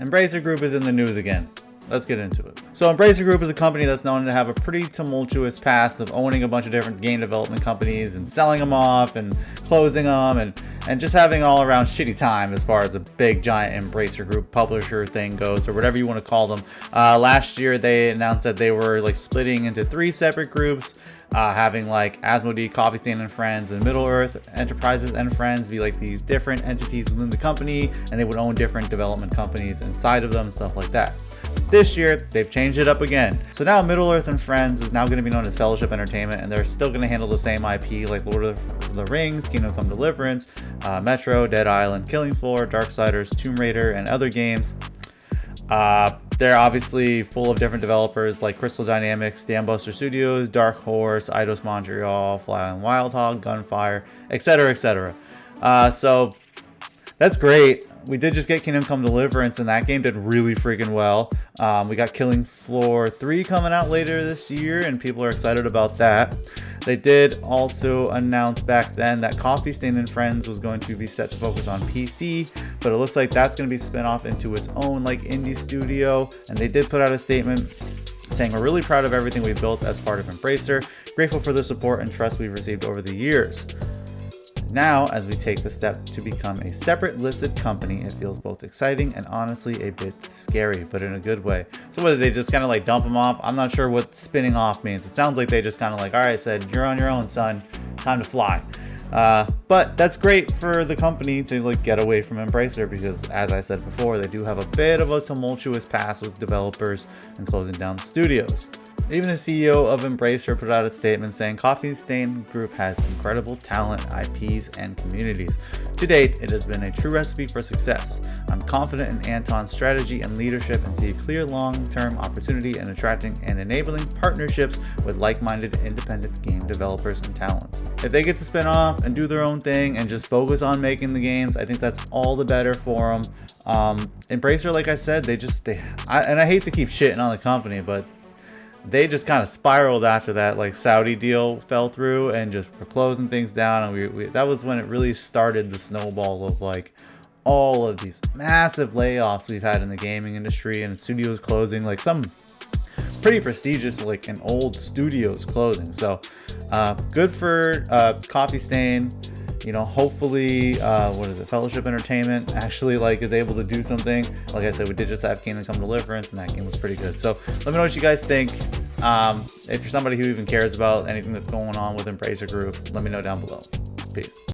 Embracer Group is in the news again. Let's get into it. So Embracer Group is a company that's known to have a pretty tumultuous past of owning a bunch of different game development companies and selling them off and closing them and just having an all-around shitty time as far as a big giant Embracer Group publisher thing goes, or whatever you want to call them. Last year they announced that they were like splitting into 3 separate groups, having like Asmodee, Coffee Stain and Friends, and Middle Earth Enterprises and Friends be like these different entities within the company, and they would own different development companies inside of them and stuff like that. This year, they've changed it up again. So now Middle Earth and Friends is now going to be known as Fellowship Entertainment, and they're still going to handle the same IP like Lord of the Rings, Kingdom Come Deliverance, Metro, Dead Island, Killing Floor, Darksiders, Tomb Raider, and other games. They're obviously full of different developers like Crystal Dynamics, Dambuster Studios, Dark Horse, Eidos Montreal, Fly on Wild Hog, Gunfire, etc., etc. So that's great. We did just get Kingdom Come Deliverance, and that game did really freaking well. We got Killing Floor 3 coming out later this year, and people are excited about that. They did also announce back then that Coffee Stain and Friends was going to be set to focus on PC, but it looks like that's going to be spin off into its own like indie studio. And they did put out a statement saying, "We're really proud of everything we've built as part of Embracer, grateful for the support and trust we've received over the years. Now, as we take the step to become a separate listed company, it feels both exciting and honestly a bit scary, but in a good way." So what did they just kind of like dump them off? I'm not sure what spinning off means. It sounds like they just kind of like, all right, said, you're on your own, son, time to fly. But that's great for the company to like get away from Embracer, because as I said before, they do have a bit of a tumultuous past with developers and closing down studios. Even the CEO of Embracer put out a statement saying Coffee Stain Group has incredible talent, IPs, and communities. To date, it has been a true recipe for success. I'm confident in Anton's strategy and leadership and see a clear long-term opportunity in attracting and enabling partnerships with like-minded independent game developers and talents. If they get to spin off and do their own thing and just focus on making the games, I think that's all the better for them. Embracer, like I said, I hate to keep shitting on the company, but they just kind of spiraled after that like Saudi deal fell through and just were closing things down, and that was when it really started the snowball of like all of these massive layoffs we've had in the gaming industry and studios closing, like some pretty prestigious like and old studios closing. So good for Coffee Stain. You know, hopefully, Fellowship Entertainment actually like is able to do something. Like I said, we did just have Kingdom Come Deliverance, and that game was pretty good. So let me know what you guys think. If you're somebody who even cares about anything that's going on with Embracer Group, let me know down below. Peace.